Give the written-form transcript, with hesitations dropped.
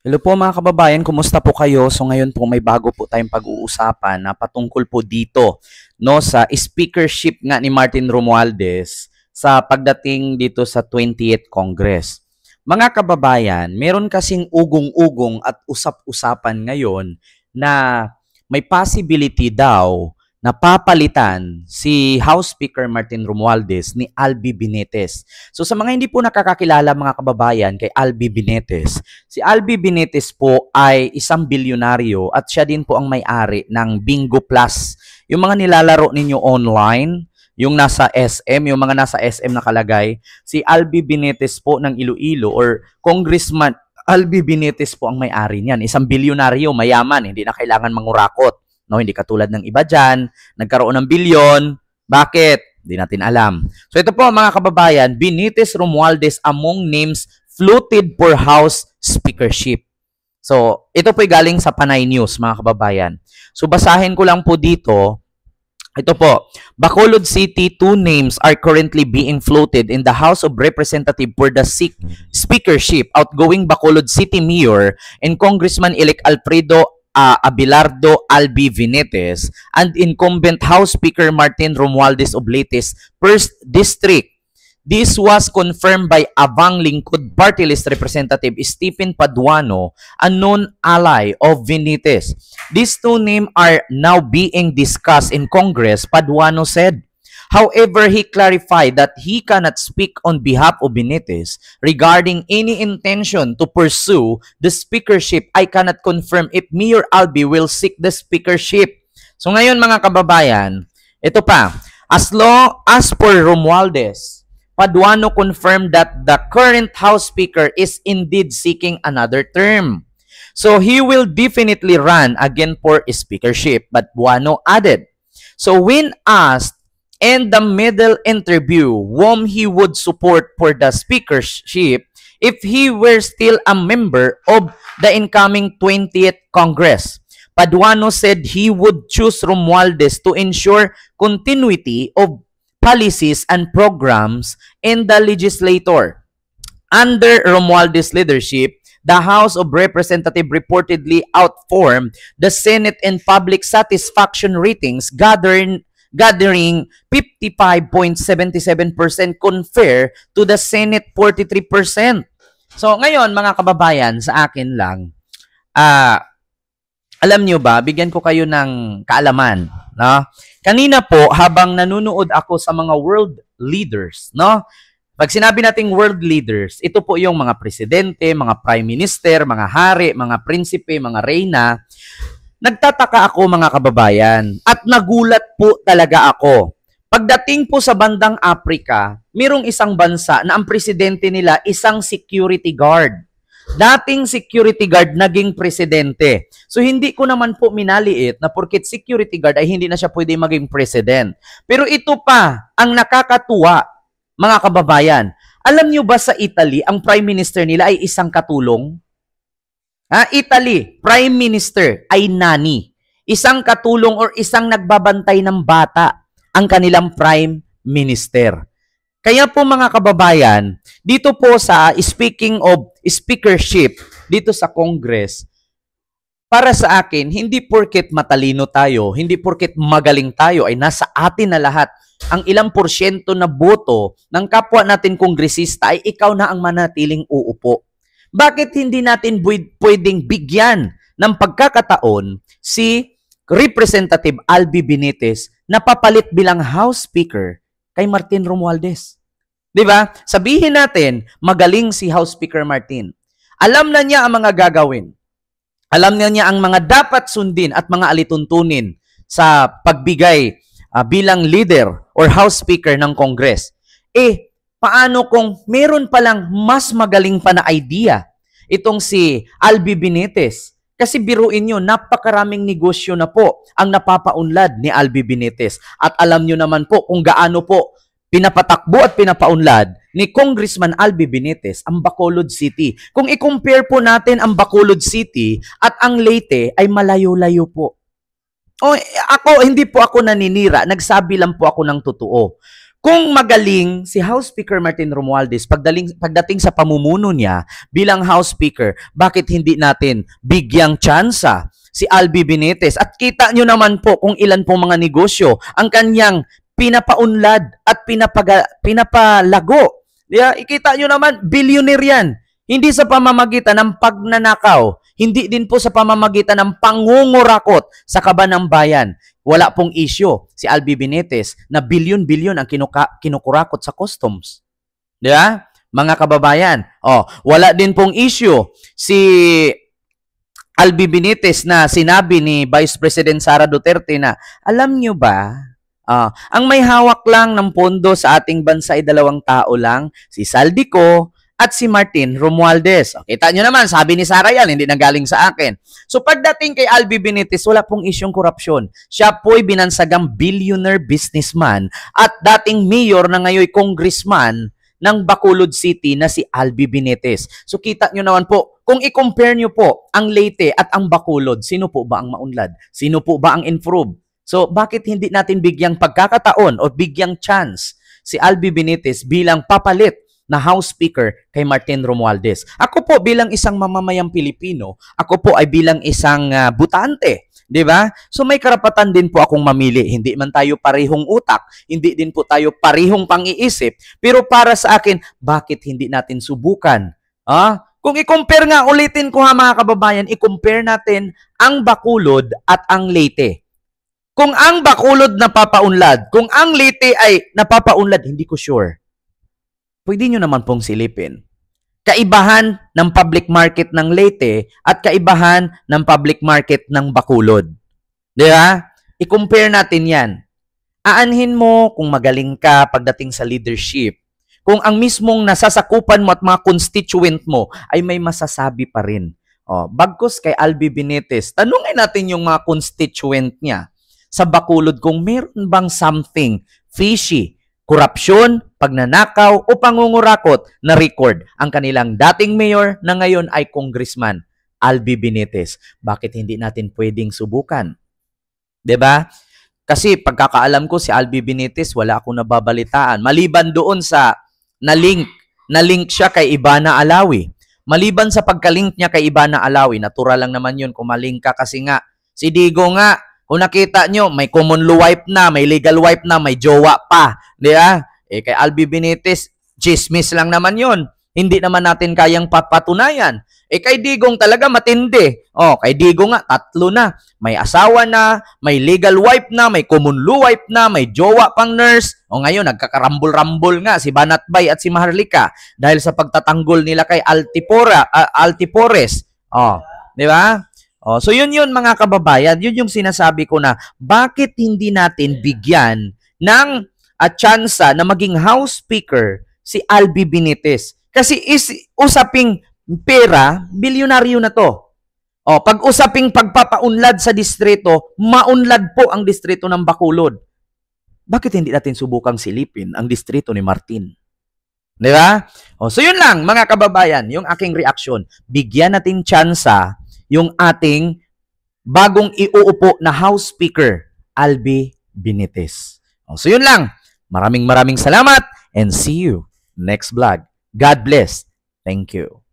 Hello po mga kababayan, kumusta po kayo? So ngayon po may bago po tayong pag-uusapan na patungkol po dito no sa speakership nga ni Martin Romualdez sa pagdating dito sa 20th Congress. Mga kababayan, meron kasing ugong-ugong at usap-usapan ngayon na may possibility daw na papalitan si House Speaker Martin Romualdez ni Albi Benitez. So sa mga hindi po nakakakilala mga kababayan kay Albi Benitez, si Albi Benitez po ay isang bilyonaryo at siya din po ang may-ari ng Bingo Plus. Yung mga nilalaro ninyo online, yung nasa SM, yung mga nasa SM nakalagay, si Albi Benitez po ng Iloilo or Congressman Albi Benitez po ang may-ari niyan. Isang bilyonaryo, mayaman, hindi na kailangan mangurakot. No, hindi katulad ng iba dyan, nagkaroon ng bilyon. Bakit? Hindi natin alam. So ito po mga kababayan, Benitez Romualdez among names floated for House Speakership. So ito po galing sa Panay News mga kababayan. So basahin ko lang po dito. Ito po, Bacolod City, 2 names are currently being floated in the House of Representatives for the speakership. Outgoing Bacolod City Mayor and Congressman-elect Alfredo Abelardo Albi Benitez and incumbent House Speaker Martin Romualdez of Leytes First District. This was confirmed by Abang Lingkod Party List Representative Stephen Paduano, a known ally of Benitez. These 2 names are now being discussed in Congress, Paduano said. However, he clarified that he cannot speak on behalf of Benitez regarding any intention to pursue the speakership. I cannot confirm if Mayor Albi will seek the speakership. So ngayon mga kababayan, ito pa, as long as for Romualdez, Paduano confirmed that the current House Speaker is indeed seeking another term. So he will definitely run again for a speakership, but Paduano added. So when asked in the middle interview whom he would support for the speakership if he were still a member of the incoming 20th Congress. Paduano said he would choose Romualdez to ensure continuity of policies and programs in the legislature. Under Romualdez leadership, the House of Representatives reportedly outperformed the Senate in public satisfaction ratings, gathering 55.77% compare to the Senate 43%. So ngayon mga kababayan, sa akin lang, alam nyo ba, bigyan ko kayo ng kaalaman. No? Kanina po, habang nanonood ako sa mga world leaders, no? Pag sinabi nating world leaders, ito po yung mga presidente, mga prime minister, mga hari, mga prinsipe, mga reyna. Nagtataka ako mga kababayan at nagulat po talaga ako. Pagdating po sa bandang Africa, mayroong isang bansa na ang presidente nila isang security guard. Dating security guard naging presidente. So hindi ko naman po minaliit na porket security guard ay hindi na siya pwede maging president. Pero ito pa ang nakakatuwa mga kababayan. Alam niyo ba sa Italy, ang prime minister nila ay isang katulong? Italy, Prime Minister ay nani. Isang katulong or isang nagbabantay ng bata ang kanilang Prime Minister. Kaya po mga kababayan, dito po sa speaking of speakership, dito sa Congress, para sa akin, hindi porket matalino tayo, hindi porket magaling tayo, ay nasa atin na lahat. Ang ilang porsyento na boto ng kapwa natin kongresista ay ikaw na ang manatiling uupo. Bakit hindi natin pwedeng bigyan ng pagkakataon si Representative Albi Benitez na papalit bilang House Speaker kay Martin Romualdez? Diba? Sabihin natin, magaling si House Speaker Martin. Alam na niya ang mga gagawin. Alam na niya ang mga dapat sundin at mga alituntunin sa pagbigay bilang leader or House Speaker ng Congress. Paano kung meron palang mas magaling pa na idea itong si Albi Benitez? Kasi biruin nyo, napakaraming negosyo na po ang napapaunlad ni Albi Benitez. At alam nyo naman po kung gaano po pinapatakbo at pinapaunlad ni Congressman Albi Benitez ang Bacolod City. Kung i-compare po natin ang Bacolod City at ang Leyte ay malayo-layo po. Hindi po ako naninira, nagsabi lang po ako ng totoo. Kung magaling si House Speaker Martin Romualdez pagdating sa pamumuno niya bilang House Speaker, bakit hindi natin bigyang tsansa si Albi Benitez? At kita nyo naman po kung ilan pong mga negosyo ang kanyang pinapaunlad at pinapalago. Yeah, ikita nyo naman, billionaire yan. Hindi sa pamamagitan ng pagnanakaw, hindi din po sa pamamagitan ng pangungurakot sa kaban ng bayan. Wala pong issue si Albi Benitez na bilyon-bilyon ang kinukurakot sa customs. Di ba? Mga kababayan. Wala din pong issue si Albi Benitez na sinabi ni Vice President Sara Duterte na, alam nyo ba, ang may hawak lang ng pondo sa ating bansa ay 2 tao lang, si Saldico at si Martin Romualdez. Kita nyo naman, sabi ni Sara yan, hindi nanggaling sa akin. So pagdating kay Albi Benitez, wala pong isyong korupsyon. Siya po'y binansagang billionaire businessman at dating mayor na ngayon congressman ng Bacolod City na si Albi Benitez. So kita nyo naman po, kung i-compare nyo po ang Leyte at ang Bacolod, sino po ba ang maunlad? Sino po ba ang improve? So bakit hindi natin bigyang pagkakataon o bigyang chance si Albi Benitez bilang papalit na House Speaker kay Martin Romualdez? Ako po bilang isang mamamayang Pilipino, ako po ay bilang isang butante, di ba? So may karapatan din po akong mamili. Hindi man tayo parehong utak, hindi din po tayo parehong pang-iisip, pero para sa akin, bakit hindi natin subukan? Kung i-compare nga, ulitin ko ha mga kababayan, i-compare natin ang Bacolod at ang Leyte. Kung ang Bacolod napapaunlad, kung ang Leyte ay napapaunlad, hindi ko sure. Pwede nyo naman pong silipin. Kaibahan ng public market ng Leyte at kaibahan ng public market ng Bacolod. Di ba? I-compare natin yan. Aanhin mo kung magaling ka pagdating sa leadership. Kung ang mismong nasasakupan mo at mga constituent mo ay may masasabi pa rin. Bagkus kay Albi Benitez, tanungin natin yung mga constituent niya sa Bacolod kung meron bang something fishy, korupsyon, pagnanakaw o pangungurakot na record ang kanilang dating mayor na ngayon ay congressman, Albi Benitez. Bakit hindi natin pwedeng subukan? 'Di ba? Kasi pagkakaalam ko si Albi Benitez, wala akong nababalitaan. Maliban doon sa na-link siya kay Ivana Alawi. Maliban sa pagka-link niya kay Ivana Alawi, natural lang naman yun kung malink ka kasi nga, si Digo nga, kung nakita nyo, may common law wife na, may legal wife na, may jowa pa. Di ba? Kay Albi Benitez, chismis lang naman yun. Hindi naman natin kayang papatunayan. Kay Digong talaga matindi. Kay Digong nga, 3 na. May asawa na, may legal wife na, may common law wife na, may jowa pang nurse. Ngayon, nagkakarambol-rambol nga si Banatbay at si Maharlika dahil sa pagtatanggol nila kay Altipores. Di ba? So yun mga kababayan, yun yung sinasabi ko na bakit hindi natin bigyan ng tsansa na maging House Speaker si Albi Benitez. Kasi usaping pera, bilyonaryo na to. Pag usaping pagpapaunlad sa distrito, maunlad po ang distrito ng Bacolod. Bakit hindi natin subukang silipin ang distrito ni Martin? Di ba? So yun lang mga kababayan, yung aking reaksyon. Bigyan natin tsansa yung ating bagong iuupo na House Speaker, Albi Benitez. So yun lang. Maraming salamat and see you next vlog. God bless. Thank you.